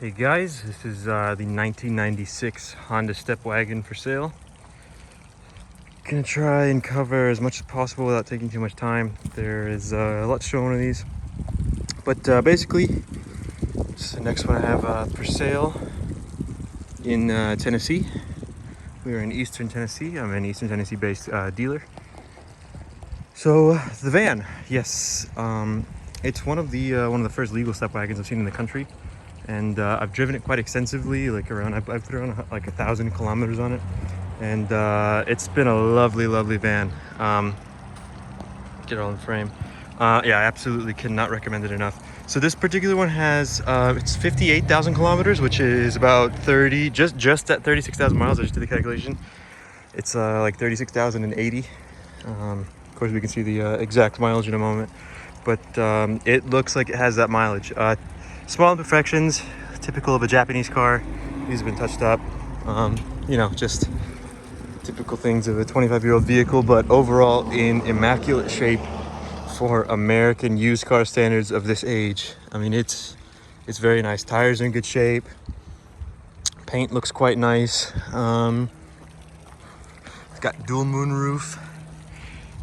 Hey guys, this is the 1996 Honda StepWgn for sale. Gonna try and cover as much as possible without taking too much time. There is a lot shown on these, but basically, this is the next one I have for sale in Tennessee. We are in Eastern Tennessee. I'm an Eastern Tennessee-based dealer. So the van, yes, it's one of the first legal StepWgns I've seen in the country. And I've driven it quite extensively, like I've put around like 1,000 kilometers on it, and it's been a lovely van. Get it all in frame. Yeah, I absolutely cannot recommend it enough. So this particular one has it's 58,000 kilometers, which is about 30, just at 36,000 miles. I just did the calculation. It's like 36,080. Of course, we can see the exact mileage in a moment, but it looks like it has that mileage. Small imperfections, typical of a Japanese car. These have been touched up. You know, just typical things of a 25-year-old vehicle, but overall in immaculate shape for American used car standards of this age. I mean, it's very nice. Tires are in good shape. Paint looks quite nice. It's got dual moonroof.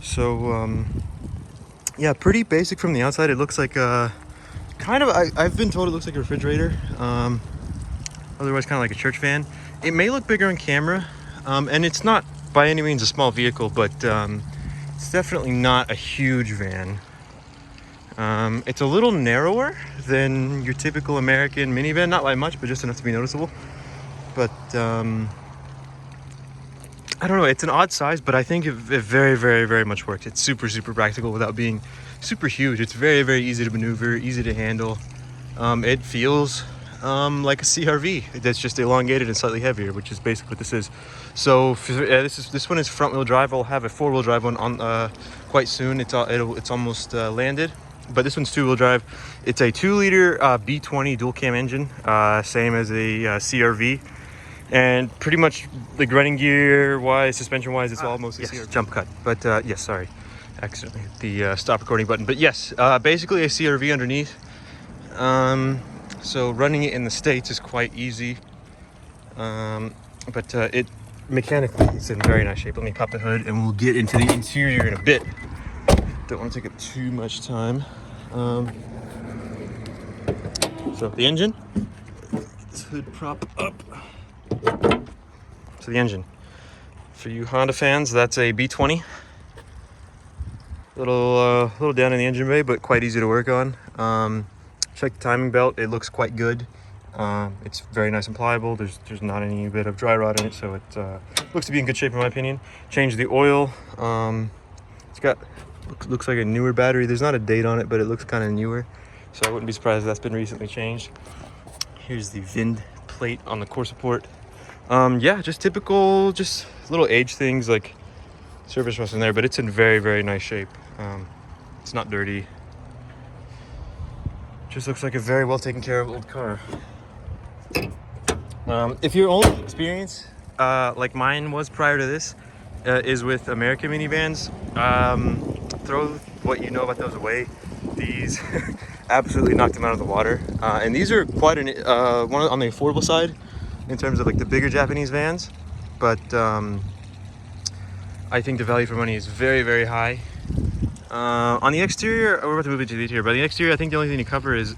So, yeah, pretty basic from the outside. It looks like I've been told it looks like a refrigerator, otherwise kind of like a church van. It may look bigger on camera, and it's not by any means a small vehicle, but it's definitely not a huge van. It's a little narrower than your typical American minivan, not by much, but just enough to be noticeable. But I don't know, it's an odd size, but I think it very much works. It's super practical without being super huge. It's very easy to maneuver, easy to handle. It feels like a CRV that's just elongated and slightly heavier, which is basically what this is. So this one is front wheel drive. I'll have a 4-wheel drive one on quite soon. It's almost landed, but this one's 2-wheel drive. It's a 2-liter B20 dual cam engine, same as a CRV. And pretty much like running gear wise, suspension wise, it's all mostly CRV. Jump cut. But yes, sorry, accidentally hit the stop recording button. But yes, basically a CRV underneath. So running it in the States is quite easy. But it mechanically, it's in very nice shape. Let me pop the hood and we'll get into the interior in a bit. Don't want to take up too much time. So the engine, this hood prop up. So the engine, for you Honda fans, that's a B20. Little down in the engine bay, but quite easy to work on. Check the timing belt; it looks quite good. It's very nice and pliable. There's not any bit of dry rot in it, so it looks to be in good shape in my opinion. Changed the oil. It's got looks like a newer battery. There's not a date on it, but it looks kind of newer, so I wouldn't be surprised if that's been recently changed. Here's the VIN plate on the core support. Yeah, just typical, just little age things like surface rust in there, but it's in very nice shape. It's not dirty. Just looks like a very well taken care of old car. If your only experience, like mine was prior to this, is with American minivans, throw what you know about those away. These absolutely knocked them out of the water. And these are quite one on the affordable side in terms of like the bigger Japanese vans, but I think the value for money is very high. On the exterior, we're about to move into the interior, but on the exterior, I think the only thing to cover is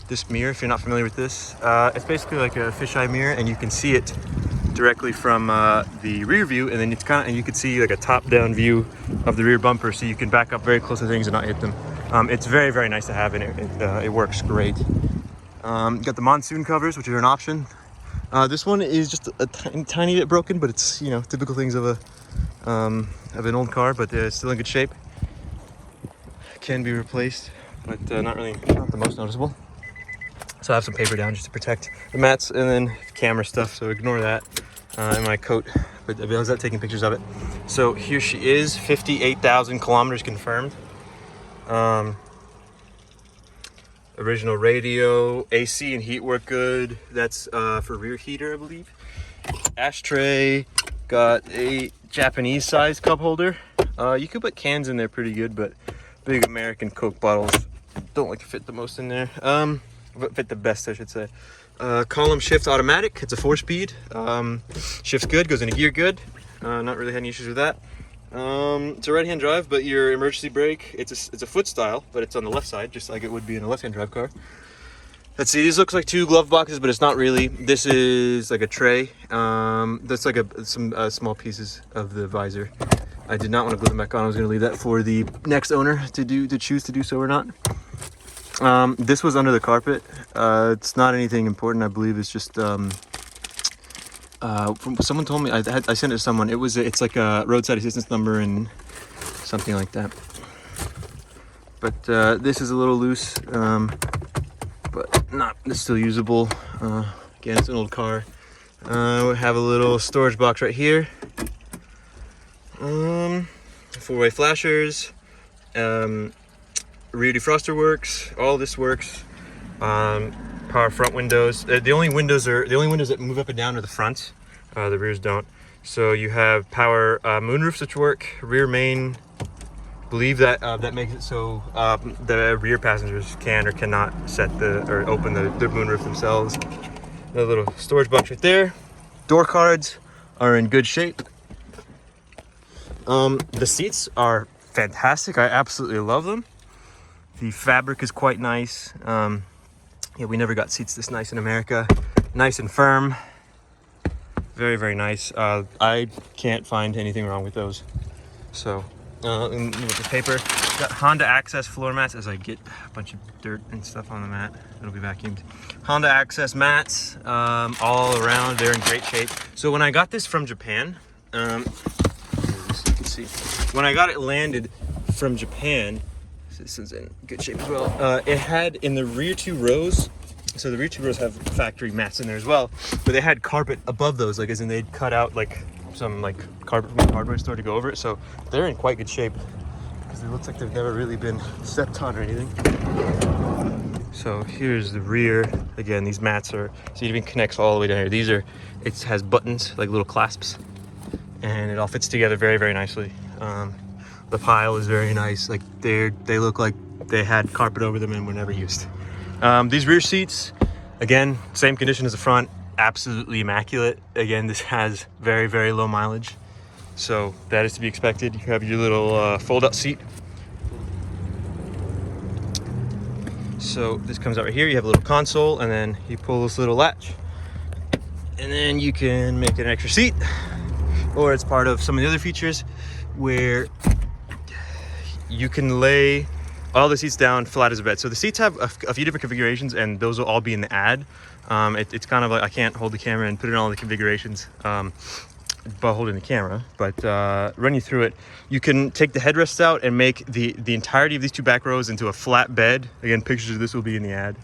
this mirror. If you're not familiar with this, it's basically like a fisheye mirror, and you can see it directly from the rear view, and then and you can see like a top-down view of the rear bumper, so you can back up very close to things and not hit them. It's very nice to have, and it works great. Got the monsoon covers, which are an option. This one is just a tiny bit broken, but it's, you know, typical things of an old car, but it's still in good shape. Can be replaced, but not the most noticeable. So I have some paper down just to protect the mats, and then camera stuff, so ignore that, in my coat, but I was out taking pictures of it. So here she is, 58,000 kilometers confirmed. Original radio, AC and heat work good. That's for rear heater, I believe. Ashtray, got a Japanese size cup holder. You could put cans in there pretty good, but big American Coke bottles don't like to fit the most in there. fit the best, I should say. Column shift automatic. It's a 4-speed. Shifts good, goes into gear good. Not really had any issues with that. It's a right-hand drive, but your emergency brake, it's a foot style, but it's on the left side, just like it would be in a left-hand drive car. Let's see, these looks like 2 glove boxes, but it's not really. This is like a tray. That's like some small pieces of the visor. I did not want to glue them back on. I was going to leave that for the next owner to choose to do so or not. This was under the carpet. It's not anything important, I believe. It's just someone told me, I sent it to someone. It's like a roadside assistance number and something like that. But this is a little loose, but it's still usable. Again, it's an old car. We have a little storage box right here. 4-way flashers. Rear defroster works. All this works. Power front windows. The only windows that move up and down are the front. The rears don't. So you have power moonroofs which work. Rear main. Believe that that makes it so the rear passengers can or cannot open the moonroof themselves. A little storage box right there. Door cards are in good shape. The seats are fantastic. I absolutely love them. The fabric is quite nice. Yeah, we never got seats this nice in America. Nice and firm. Very, very nice. I can't find anything wrong with those. So, with the paper, got Honda Access floor mats as I get a bunch of dirt and stuff on the mat. It'll be vacuumed. Honda Access mats all around. They're in great shape. So when I got this from Japan, you can see, when I got it landed from Japan, this is in good shape as well. It had in the rear 2 rows, so the rear 2 rows have factory mats in there as well, but they had carpet above those, like as in they'd cut out like some like carpet from the hardware store to go over it. So they're in quite good shape because it looks like they've never really been stepped on or anything. So here's the rear. Again, these mats are, so it even connects all the way down here. It has buttons, like little clasps, and it all fits together very, very nicely. The pile is very nice. Like they look like they had carpet over them and were never used. These rear seats, again, same condition as the front, absolutely immaculate. Again, this has very, very low mileage, so that is to be expected. You have your little fold-out seat. So this comes out right here. You have a little console, and then you pull this little latch, and then you can make it an extra seat, or it's part of some of the other features where you can lay all the seats down flat as a bed. So the seats have a few different configurations, and those will all be in the ad. It's kind of like, I can't hold the camera and put in all the configurations by holding the camera, but run you through it. You can take the headrests out and make the entirety of these 2 back rows into a flat bed. Again, pictures of this will be in the ad.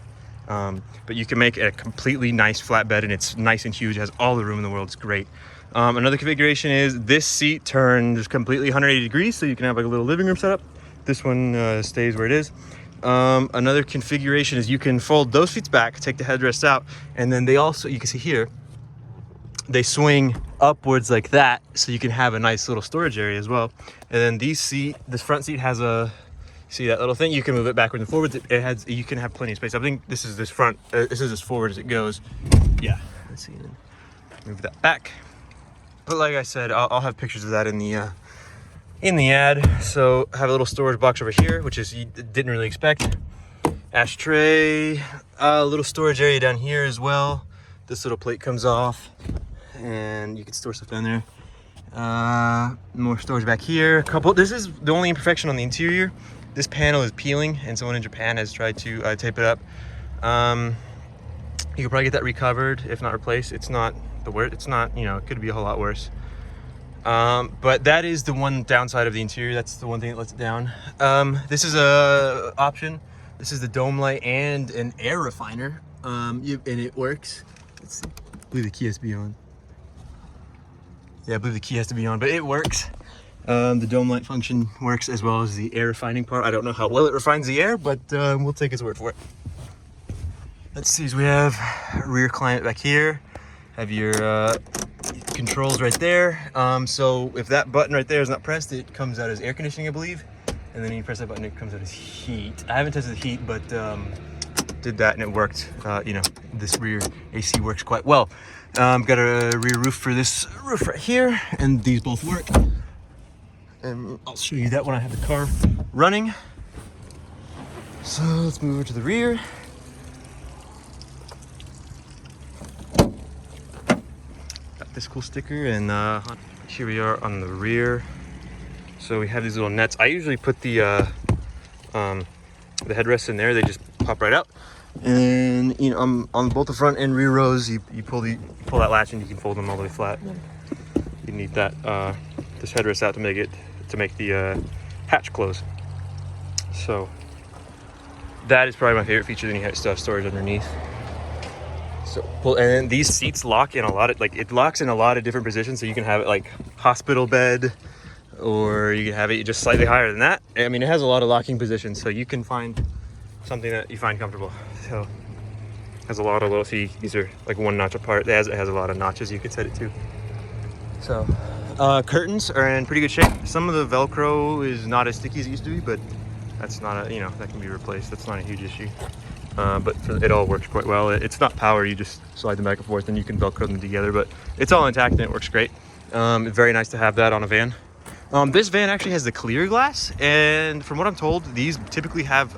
But you can make a completely nice flat bed, and it's nice and huge. It has all the room in the world. It's great. Another configuration is this seat turns completely 180 degrees, so you can have like a little living room setup. This one stays where it is. Another configuration is you can fold those seats back, take the headrest out, and then they also, you can see here, they swing upwards like that, so you can have a nice little storage area as well. And then this front seat has see that little thing? You can move it backwards and forwards. You can have plenty of space. I think this is this as forward as it goes. Yeah, let's see, move that back. But like I said, I'll have pictures of that in the ad. So I have a little storage box over here, which is, you didn't really expect. Ashtray, a little storage area down here as well. This little plate comes off and you can store stuff down there. More storage back here. This is the only imperfection on the interior. This panel is peeling, and someone in Japan has tried to tape it up. You could probably get that recovered, if not replaced. It's not the worst. It's not, it could be a whole lot worse. But that is the one downside of the interior. That's the one thing that lets it down. This is a option. This is the dome light and an air refiner, and it works. Let's see. I believe the key has to be on. Yeah, I believe the key has to be on, but it works. The dome light function works as well as the air refining part. I don't know how well it refines the air, but we'll take his word for it. Let's see, so we have rear climate back here. Have your controls right there. So if that button right there is not pressed, it comes out as air conditioning, I believe. And then you press that button, it comes out as heat. I haven't tested the heat, but did that and it worked. You know, this rear AC works quite well. Got a rear roof for this roof right here, and these both work. And I'll show you that when I have the car running. So let's move over to the rear. Got this cool sticker, and here we are on the rear. So we have these little nets. I usually put the headrests in there. They just pop right out. And you know, on both the front and rear rows, you pull that latch and you can fold them all the way flat. You need that this headrest out to make the hatch close. So that is probably my favorite feature. Then you still have storage underneath. So and then these seats lock in a lot of, like, it locks in a lot of different positions. So you can have it like hospital bed, or you can have it just slightly higher than that. I mean, it has a lot of locking positions, so you can find something that you find comfortable. So it has a lot of little, see, these are like one notch apart. It has a lot of notches you could set it to. So curtains are in pretty good shape. Some of the Velcro is not as sticky as it used to be, but that's not you know, that can be replaced. That's not a huge issue. But it all works quite well. It's not power, you just slide them back and forth and you can Velcro them together, but it's all intact and it works great. Very nice to have that on a van. This van actually has the clear glass, and from what I'm told, these typically have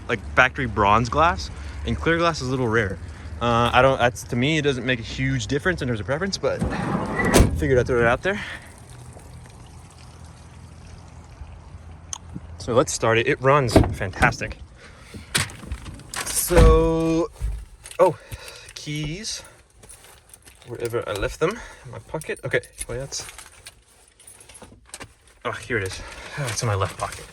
like factory bronze glass, and clear glass is a little rare. To me, it doesn't make a huge difference in terms of preference, but figured I'd throw it out there. So let's start it. It runs fantastic. So, keys, wherever I left them, in my pocket. Okay, well, here it is. It's in my left pocket.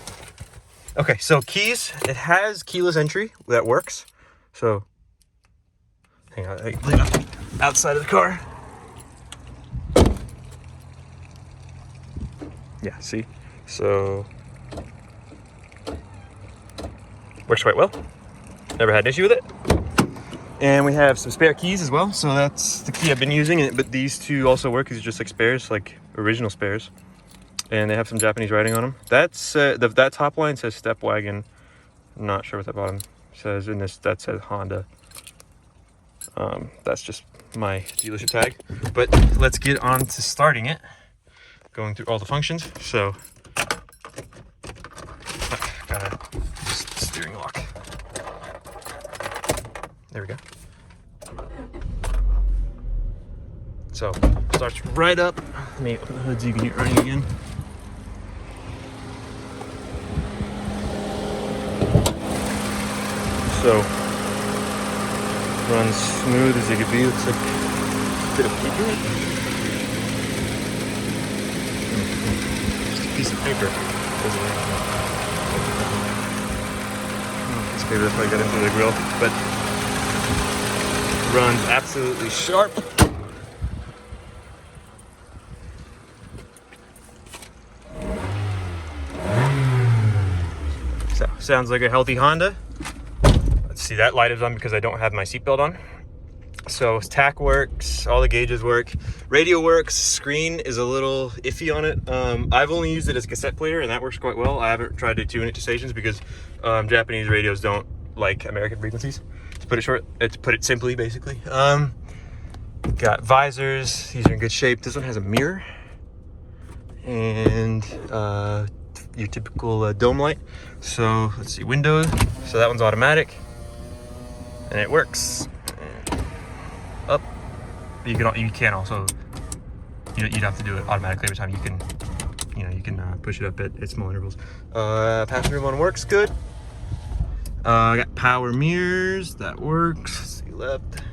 Okay, so keys, it has keyless entry that works. So, hang on, I leave it outside of the car. Yeah, see? So, works quite well. Never had an issue with it. And we have some spare keys as well. So that's the key I've been using. But these two also work. These are just like spares, like original spares. And they have some Japanese writing on them. That's that top line says StepWgn. I'm not sure what that bottom says. And that says Honda. That's just my dealership tag. But let's get on to starting it. Going through all the functions. So, got a steering lock. There we go. So, starts right up. Let me open the hood so you can hear it running again. So, runs smooth as it could be. Looks like a bit of paper. Just a piece of paper. Piece of paper that probably got into the grill, but runs absolutely sharp. So, sounds like a healthy Honda. Let's see, that light is on because I don't have my seatbelt on. So tack works, all the gauges work, radio works, screen is a little iffy on it. I've only used it as a cassette player and that works quite well. I haven't tried to tune it to stations because Japanese radios don't like American frequencies. To put it simply, basically. Got visors, these are in good shape. This one has a mirror and your typical dome light. So let's see, windows. So that one's automatic and it works. Up. You can also, you'd have to do it automatically every time. You can push it up at small intervals. Passenger one works good. I got power mirrors, that works. Let's see, left.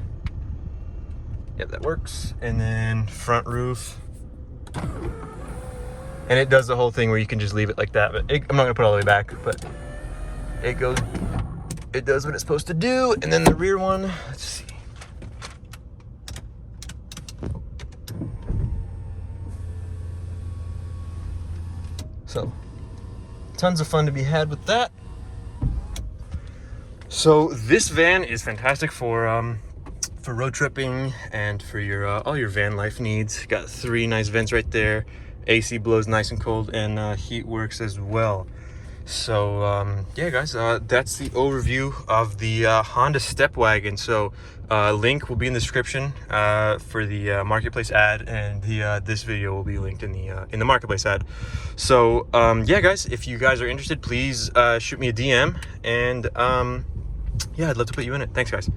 Yep, that works. And then front roof. And it does the whole thing where you can just leave it like that, but I'm not gonna put it all the way back, but it does what it's supposed to do. And then the rear one, let's see. So, tons of fun to be had with that. So this van is fantastic for road tripping and for your all your van life needs. Got 3 nice vents right there. AC blows nice and cold, and heat works as well. So yeah, guys, that's the overview of the Honda StepWgn. So link will be in the description for the marketplace ad, and the this video will be linked in the marketplace ad. So yeah, guys, if you guys are interested, please shoot me a DM, and yeah, I'd love to put you in it. Thanks, guys.